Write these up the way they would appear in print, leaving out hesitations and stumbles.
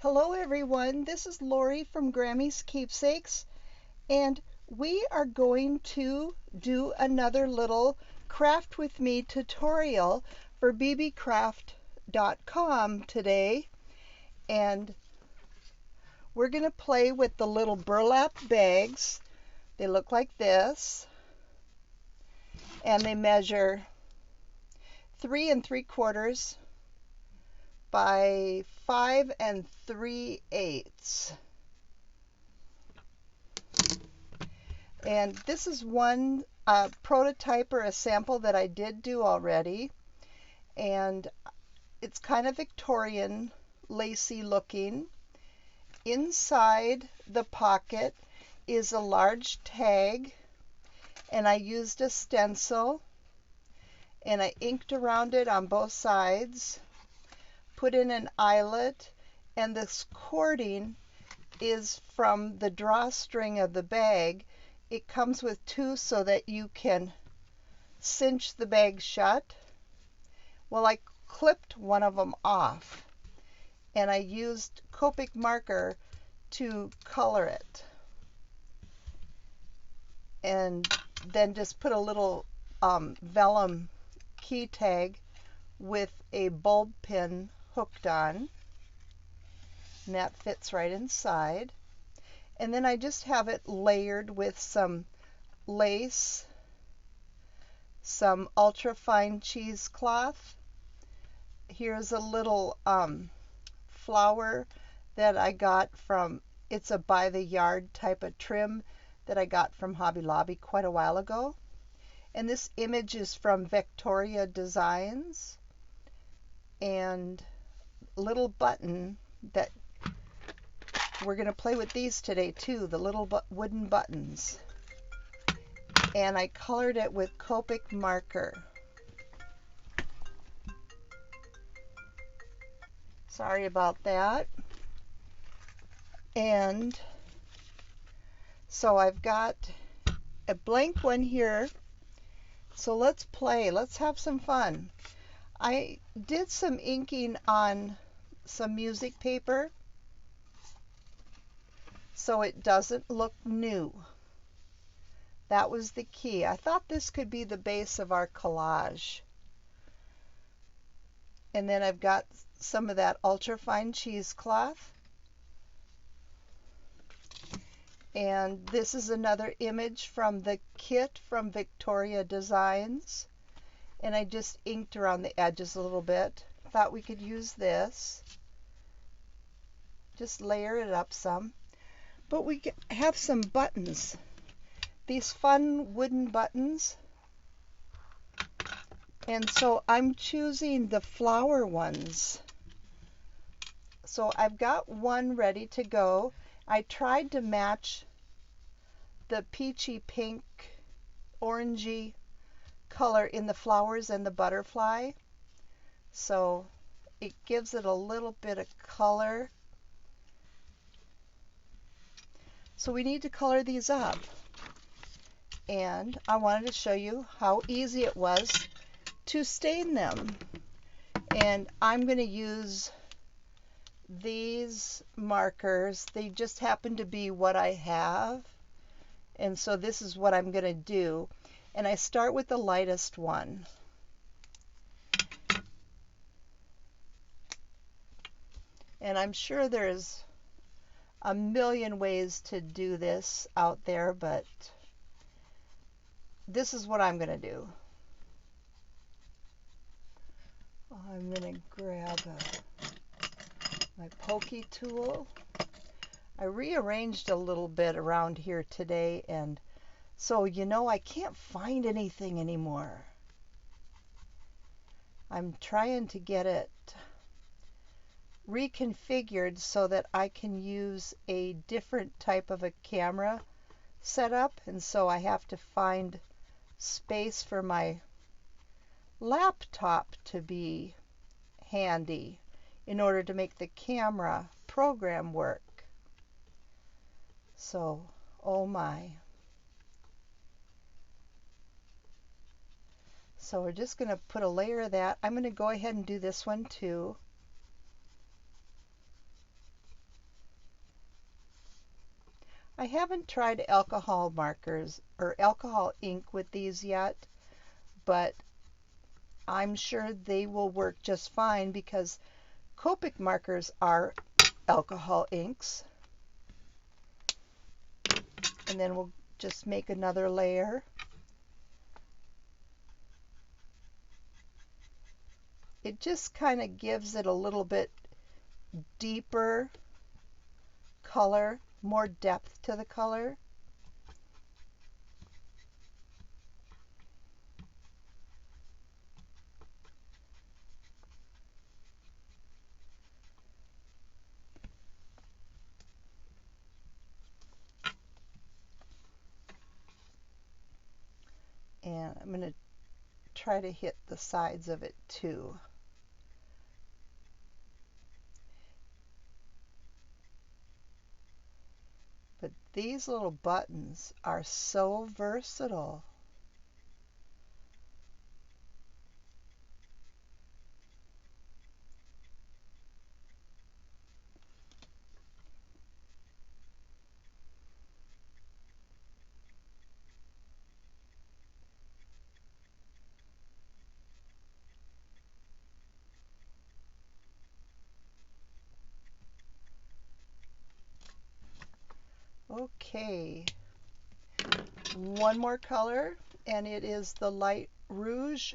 Hello everyone, this is Lori from Grammy's Keepsakes, and we are going to do another little craft with me tutorial for BeeBeeCraft.com today. And we're going to play with the little burlap bags. They look like this, and they measure 3 3/4 by 5 3/8. And this is one prototype or a sample that I did do already, and it's kind of Victorian, lacy looking. Inside the pocket is a large tag, and I used a stencil and I inked around it on both sides, put in an eyelet, and this cording is from the drawstring of the bag. It comes with two so that you can cinch the bag shut. Well, I clipped one of them off, and I used Copic marker to color it, and then just put a little vellum key tag with a bulb pin hooked on, and that fits right inside. And then I just have it layered with some lace, some ultra fine cheesecloth. Here's a little flower that I got from, it's a by the yard type of trim that I got from Hobby Lobby quite a while ago. And this image is from Victoria Designs, and little button that we're going to play with these today too, the little wooden buttons. And I colored it with Copic marker. Sorry about that. And so I've got a blank one here. So let's play. Let's have some fun. I did some inking on some music paper so it doesn't look new. That was the key. I thought this could be the base of our collage. And then I've got some of that ultra fine cheesecloth. And this is another image from the kit from Victoria Designs. And I just inked around the edges a little bit. Thought we could use this. Just layer it up some. But we have some buttons. These fun wooden buttons. And so I'm choosing the flower ones. So I've got one ready to go. I tried to match the peachy pink, orangey color in the flowers and the butterfly. So it gives it a little bit of color. So we need to color these up. And I wanted to show you how easy it was to stain them. And I'm going to use these markers. They just happen to be what I have, and so this is what I'm going to do. And I start with the lightest one, and I'm sure there's a million ways to do this out there, but this is what I'm going to do. I'm going to grab my pokey tool. I rearranged a little bit around here today, and so I can't find anything anymore. I'm trying to get it reconfigured so that I can use a different type of a camera setup, and so I have to find space for my laptop to be handy in order to make the camera program work. So, oh my. So we're just going to put a layer of that. I'm going to go ahead and do this one too. I haven't tried alcohol markers or alcohol ink with these yet, but I'm sure they will work just fine because Copic markers are alcohol inks. And then we'll just make another layer. It just kind of gives it a little bit deeper color, more depth to the color. And I'm going to try to hit the sides of it too. But these little buttons are so versatile. Okay, one more color, and it is the light rouge.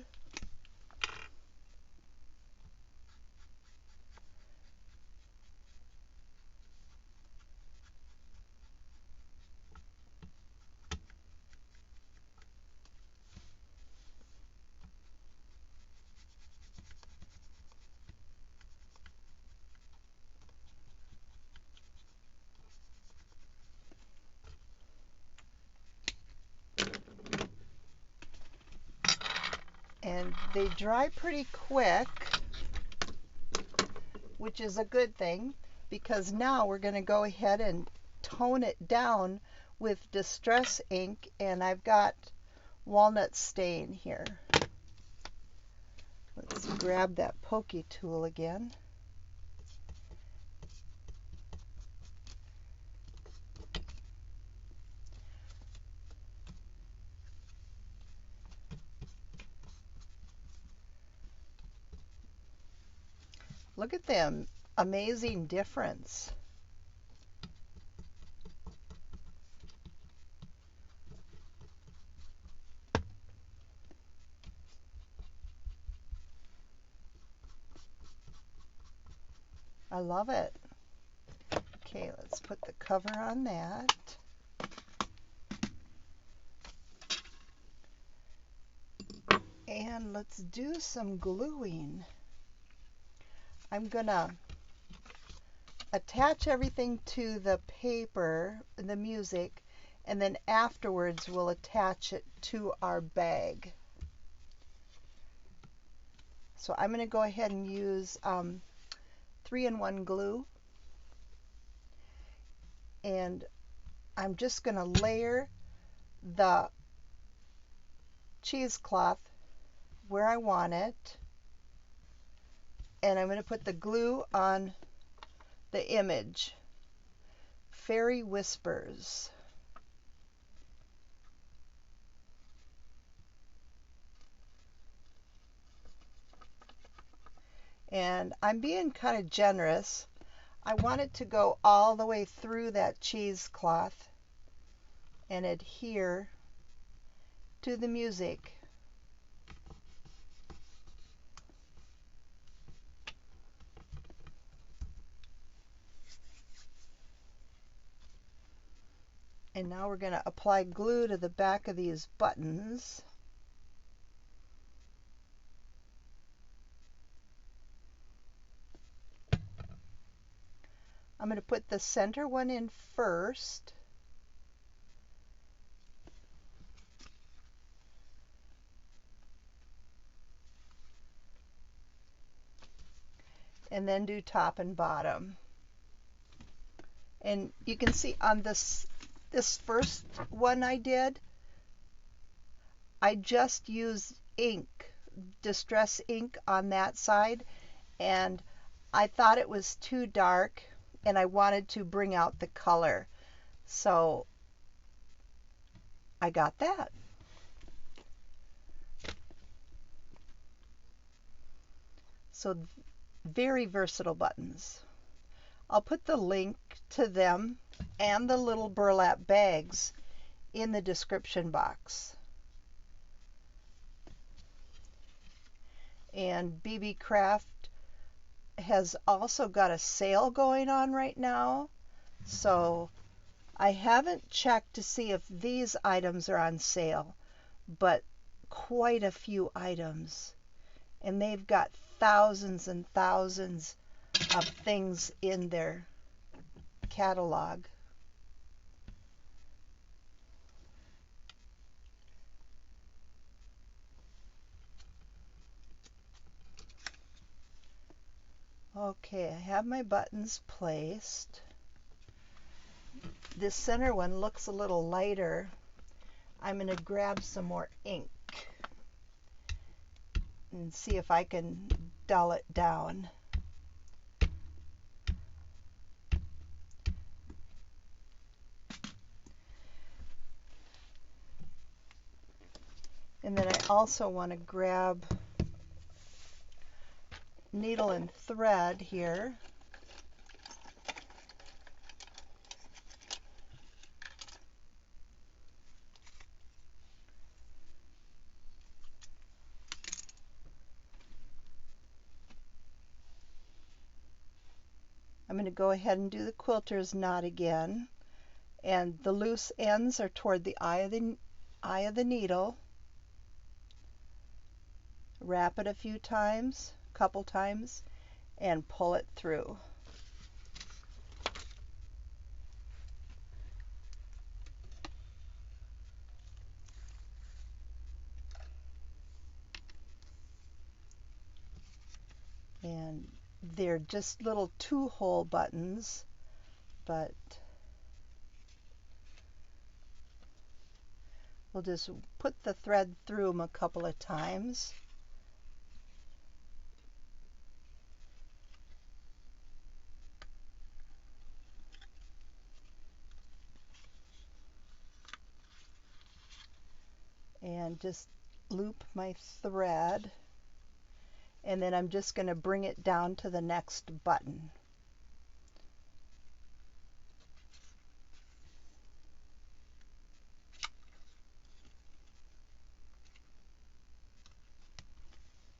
And they dry pretty quick, which is a good thing, because now we're going to go ahead and tone it down with Distress ink, and I've got walnut stain here. Let's grab that pokey tool again. Look at the amazing difference. I love it. Okay, let's put the cover on that. And let's do some gluing. I'm gonna attach everything to the paper, the music, and then afterwards we'll attach it to our bag. So I'm going to go ahead and use 3-in-1 glue, and I'm just going to layer the cheesecloth where I want it, and I'm going to put the glue on the image, Fairy Whispers. And I'm being kind of generous. I want it to go all the way through that cheesecloth and adhere to the music. And now we're going to apply glue to the back of these buttons. I'm going to put the center one in first. And then do top and bottom. And you can see on this first one I did, I just used ink, Distress ink on that side, and I thought it was too dark and I wanted to bring out the color. So I got that. So very versatile buttons. I'll put the link to them and the little burlap bags in the description box. And BeeBeeCraft has also got a sale going on right now. So I haven't checked to see if these items are on sale, but quite a few items. And they've got thousands and thousands of things in their catalog. Okay, I have my buttons placed. This center one looks a little lighter. I'm going to grab some more ink and see if I can dull it down. And then I also want to grab needle and thread here. I'm going to go ahead and do the quilter's knot again, and the loose ends are toward the eye of the needle. Wrap it a few times, a couple times, and pull it through. And they're just little 2-hole buttons, but we'll just put the thread through them a couple of times. And just loop my thread, and then I'm just going to bring it down to the next button.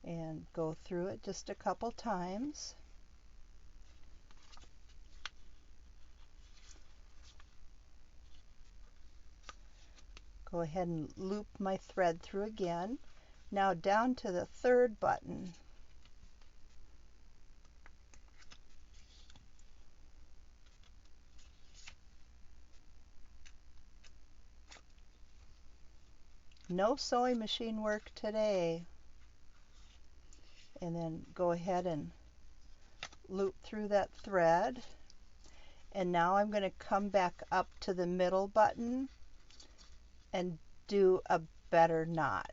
And go through it just a couple times. Go ahead and loop my thread through again. Now down to the third button. No sewing machine work today. And then go ahead and loop through that thread. And now I'm going to come back up to the middle button and do a better knot.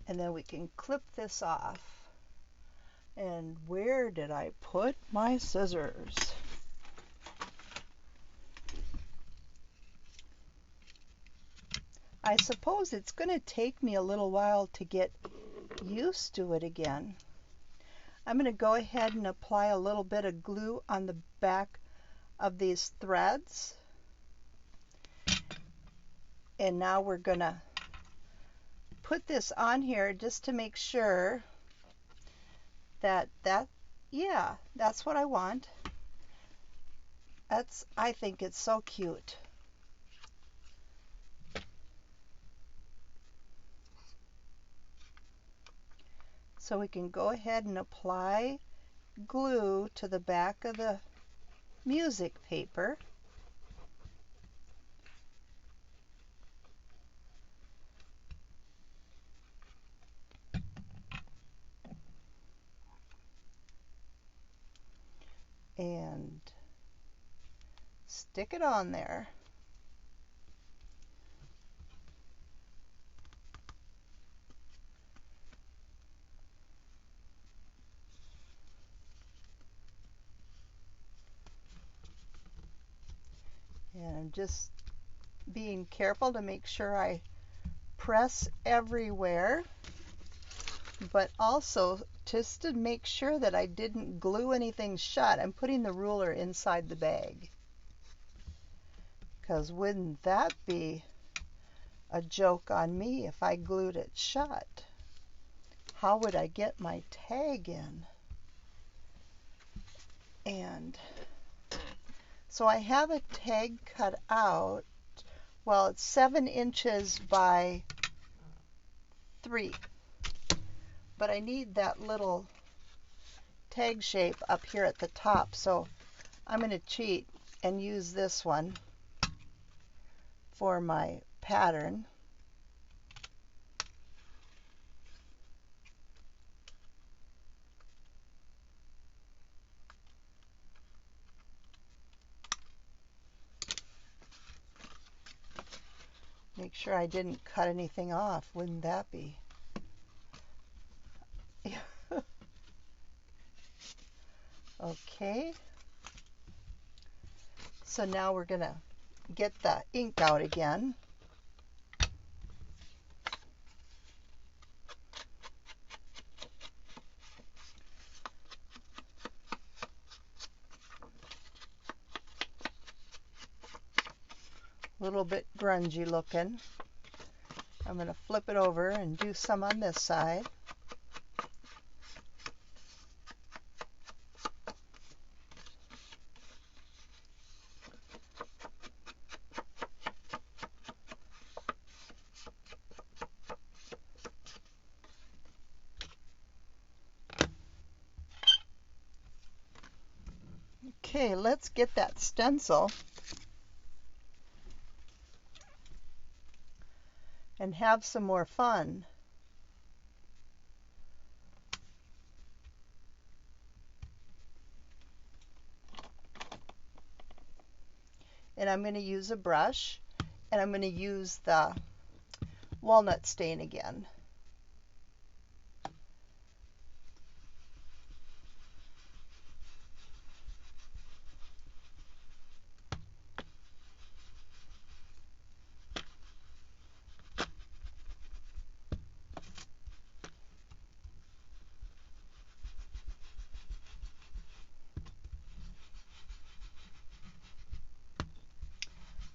And then we can clip this off. And where did I put my scissors? I suppose it's going to take me a little while to get used to it again. I'm going to go ahead and apply a little bit of glue on the back of these threads. And now we're going to put this on here just to make sure that yeah, that's what I want. I think it's so cute. So we can go ahead and apply glue to the back of the music paper. And stick it on there. And I'm just being careful to make sure I press everywhere, but also just to make sure that I didn't glue anything shut. I'm putting the ruler inside the bag, because wouldn't that be a joke on me if I glued it shut? How would I get my tag in? And so I have a tag cut out. Well, it's 7 inches by 3, but I need that little tag shape up here at the top, so I'm going to cheat and use this one for my pattern. Make sure I didn't cut anything off. Wouldn't that be? Okay. So now we're going to get the ink out again. A little bit grungy looking. I'm going to flip it over and do some on this side. Okay, let's get that stencil and have some more fun. And I'm going to use a brush, and I'm going to use the walnut stain again.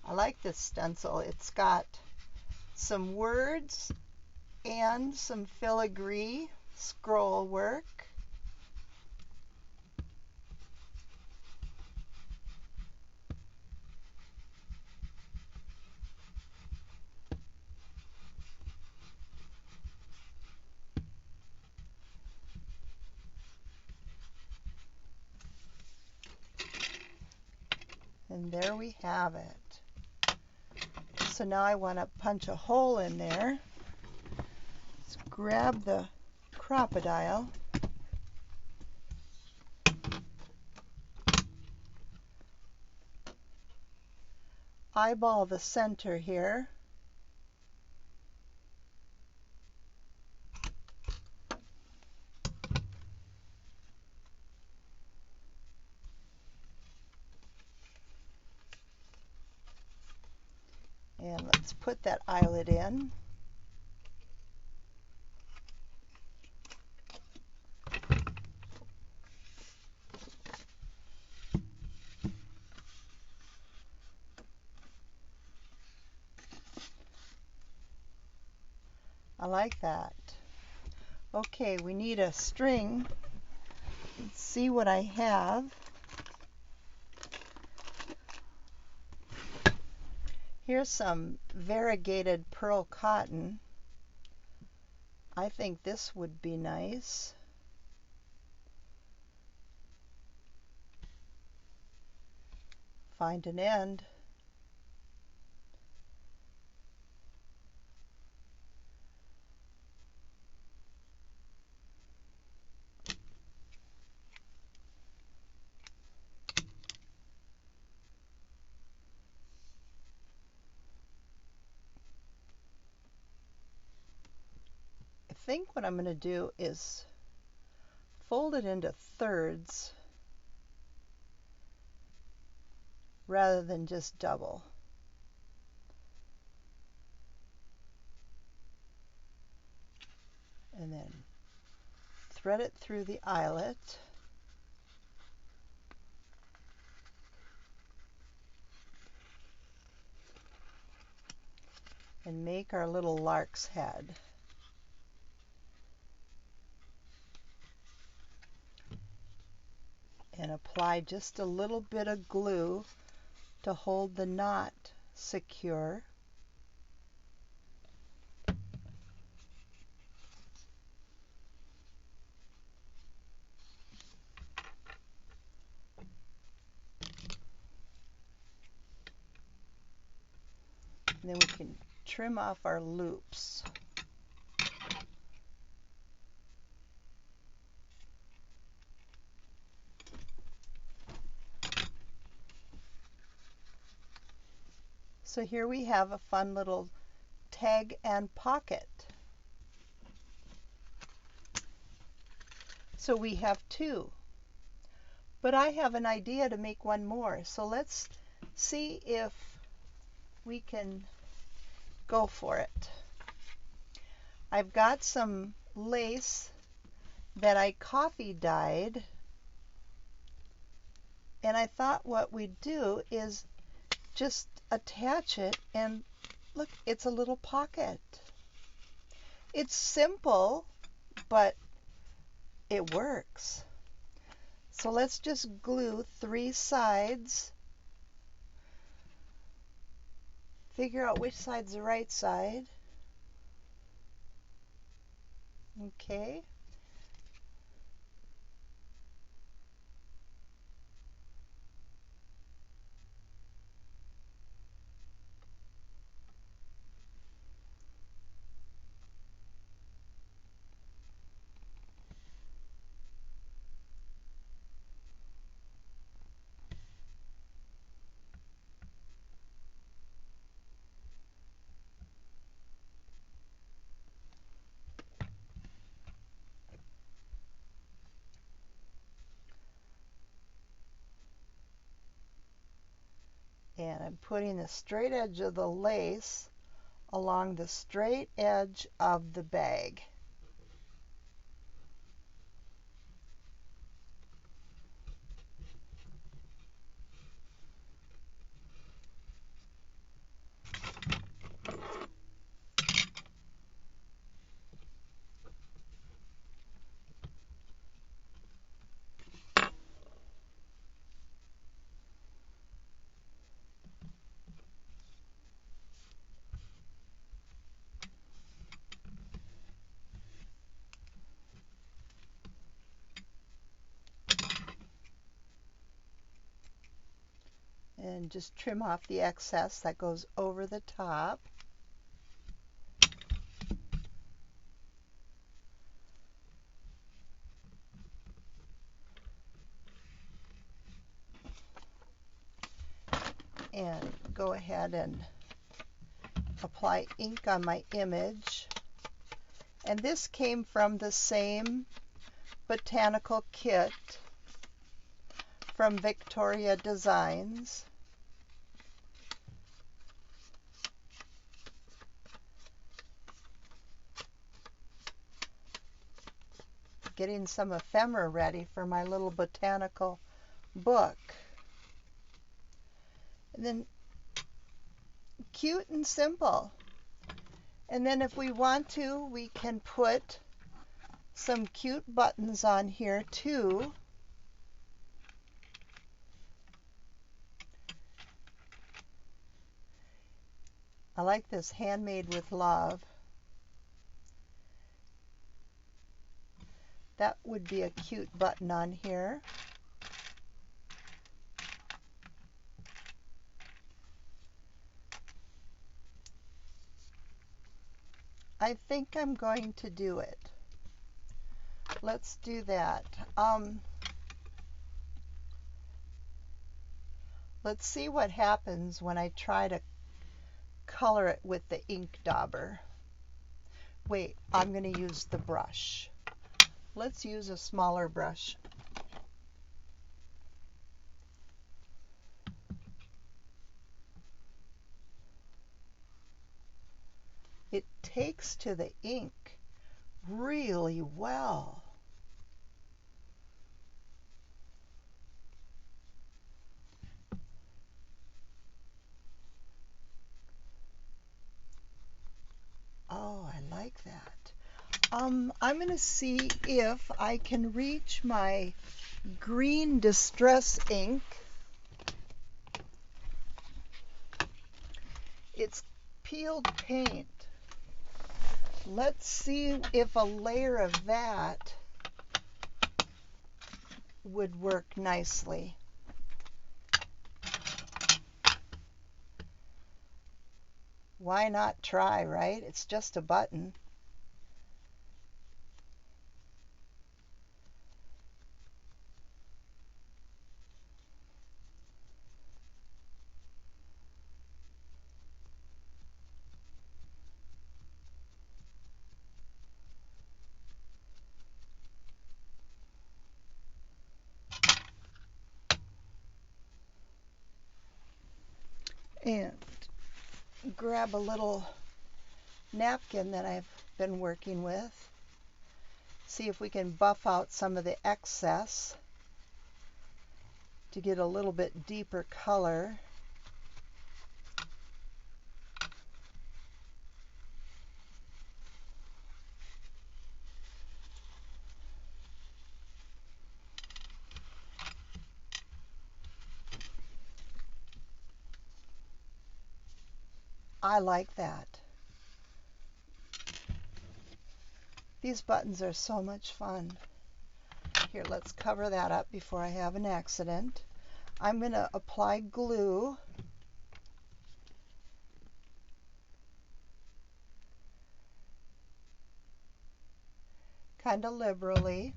I like this stencil. It's got some words and some filigree scroll work. And there we have it. So now I want to punch a hole in there. Let's grab the crocodile. Eyeball the center here. And let's put that eyelet in. I like that. Okay, we need a string. Let's see what I have. Here's some variegated pearl cotton. I think this would be nice. Find an end. think what I'm going to do is fold it into thirds rather than just double. And then thread it through the eyelet. And make our little lark's head. And apply just a little bit of glue to hold the knot secure. And then we can trim off our loops. So here we have a fun little tag and pocket. So we have two. But I have an idea to make one more. So let's see if we can go for it. I've got some lace that I coffee dyed, and I thought what we'd do is just attach it, and look, it's a little pocket. It's simple, but it works. So let's just glue 3 sides. Figure out which side's the right side. Okay. And I'm putting the straight edge of the lace along the straight edge of the bag. And just trim off the excess that goes over the top. And go ahead and apply ink on my image. And this came from the same botanical kit from Victoria Designs. Getting some ephemera ready for my little botanical book. And then cute and simple. And then if we want to, we can put some cute buttons on here too. I like this handmade with love. That would be a cute button on here. I think I'm going to do it. Let's do that. Let's see what happens when I try to color it with the ink dauber. Wait, I'm going to use the brush. Let's use a smaller brush. It takes to the ink really well. Oh, I like that. I'm going to see if I can reach my green distress ink. It's peeled paint. Let's see if a layer of that would work nicely. Why not try, right? It's just a button. And grab a little napkin that I've been working with. See if we can buff out some of the excess to get a little bit deeper color. I like that. These buttons are so much fun. Here, let's cover that up before I have an accident. I'm going to apply glue. Kind of liberally.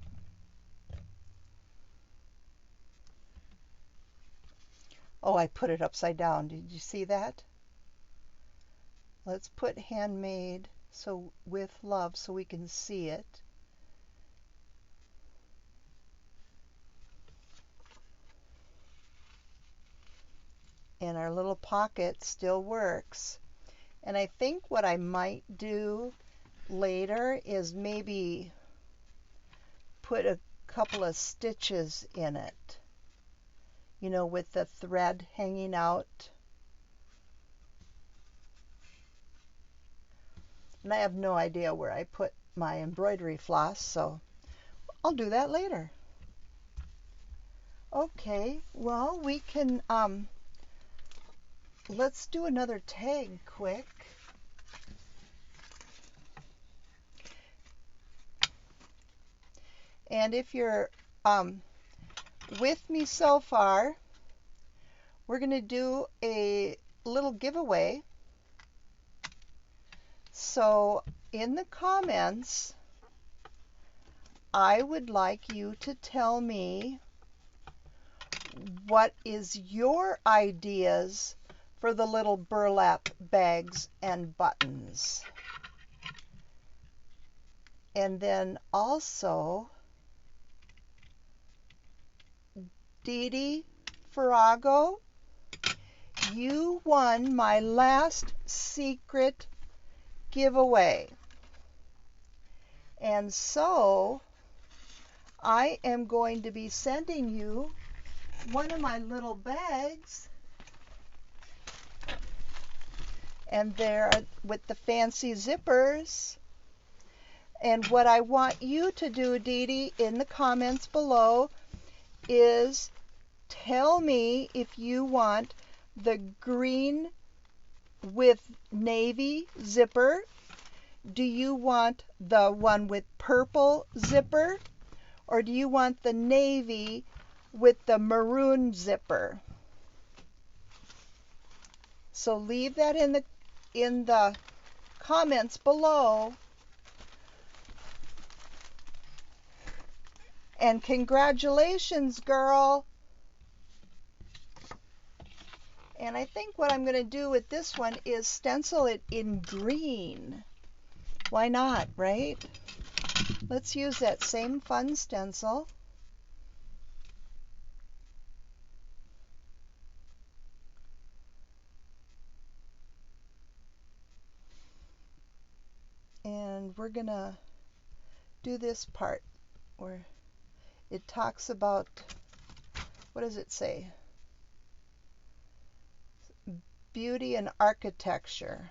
Oh, I put it upside down. Did you see that? Let's put handmade so with love so we can see it. And our little pocket still works. And I think what I might do later is maybe put a couple of stitches in it, you know, with the thread hanging out. And I have no idea where I put my embroidery floss, so I'll do that later. Okay, well, we can, let's do another tag quick. And if you're with me so far, we're going to do a little giveaway. So in the comments, I would like you to tell me what is your ideas for the little burlap bags and buttons. And then also, Dee Dee Farrago, you won my last secret giveaway. And so I am going to be sending you one of my little bags, and they're with the fancy zippers. And what I want you to do, Dee Dee, in the comments below is tell me if you want the green with navy zipper. Do you want the one with purple zipper? Or do you want the navy with the maroon zipper? So leave that in the comments below. And congratulations, girl. And I think what I'm going to do with this one is stencil it in green. Why not, right? Let's use that same fun stencil. And we're going to do this part where it talks about, what does it say? Beauty and architecture.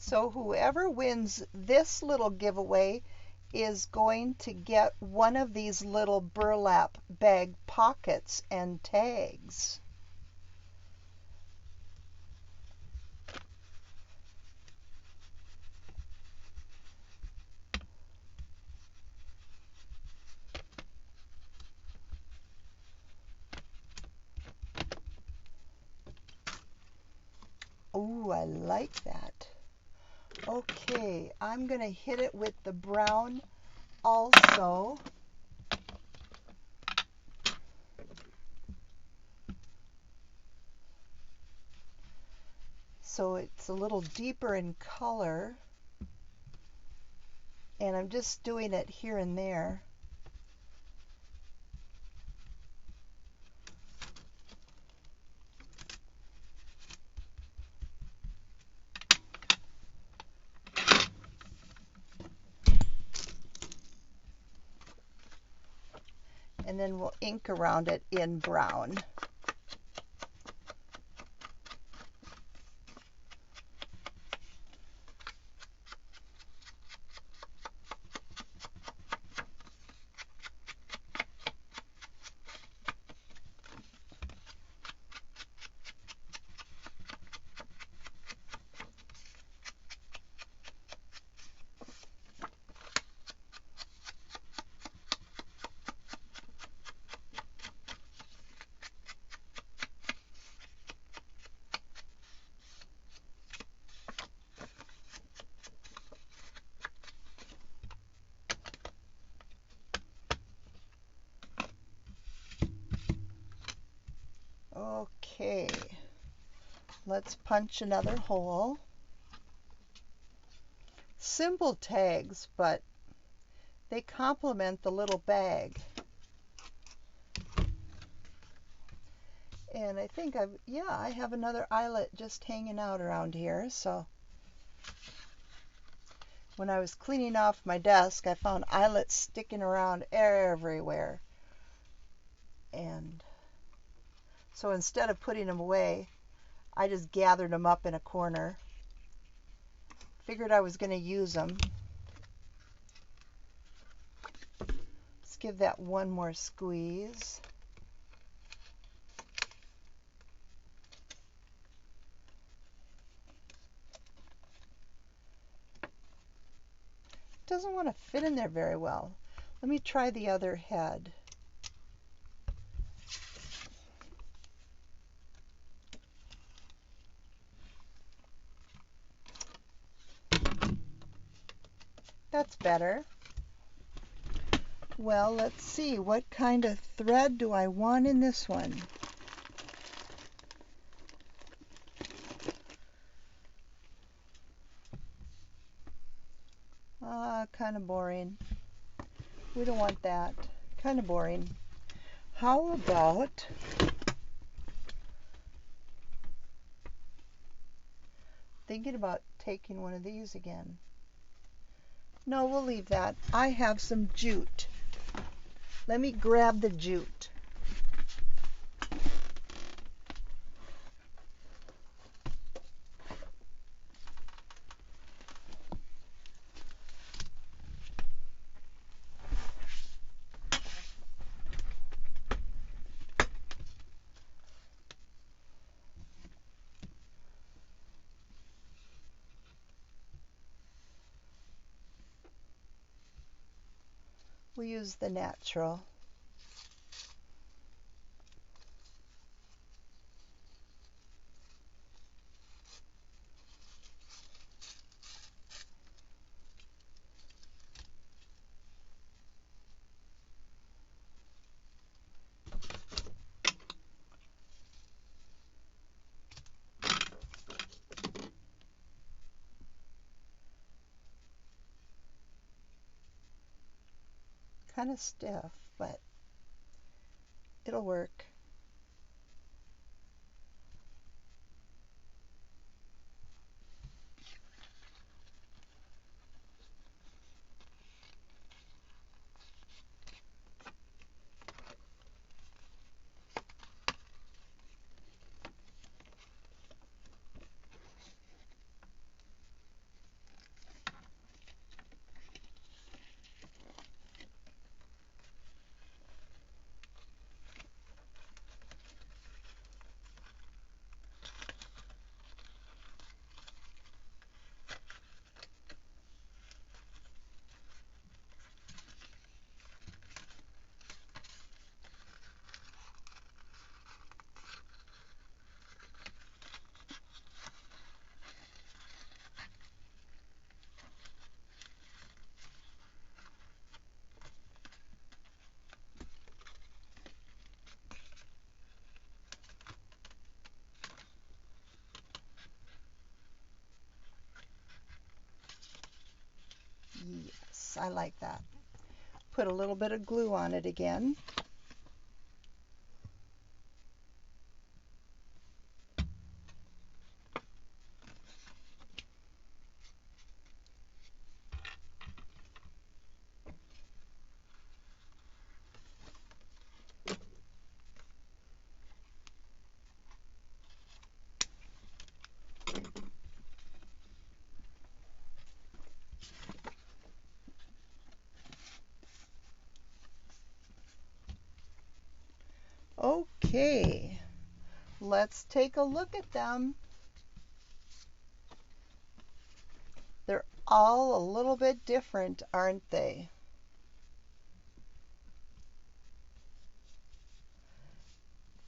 So whoever wins this little giveaway is going to get one of these little burlap bag pockets and tags. Ooh, I like that. Okay, I'm going to hit it with the brown also. So it's a little deeper in color. And I'm just doing it here and there. And then we'll ink around it in brown. Okay, let's punch another hole. Simple tags, but they complement the little bag. And I think I have another eyelet just hanging out around here. So when I was cleaning off my desk, I found eyelets sticking around everywhere. And so instead of putting them away, I just gathered them up in a corner. Figured I was going to use them. Let's give that one more squeeze. It doesn't want to fit in there very well. Let me try the other head. That's better. Well, let's see. What kind of thread do I want in this one? Kind of boring. We don't want that. Kind of boring. How about thinking about taking one of these again? No, we'll leave that. I have some jute. Let me grab the jute. we'll use the natural. Kind of stiff, but it'll work. Yes, I like that. Put a little bit of glue on it again. Okay, let's take a look at them. They're all a little bit different, aren't they?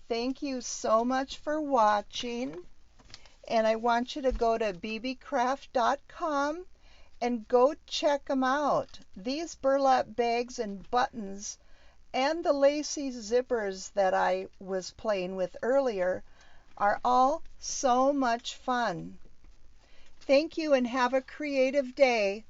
Thank you so much for watching, and I want you to go to BeeBeeCraft.com and go check them out. These burlap bags and buttons and the lacy zippers that I was playing with earlier are all so much fun. Thank you and have a creative day.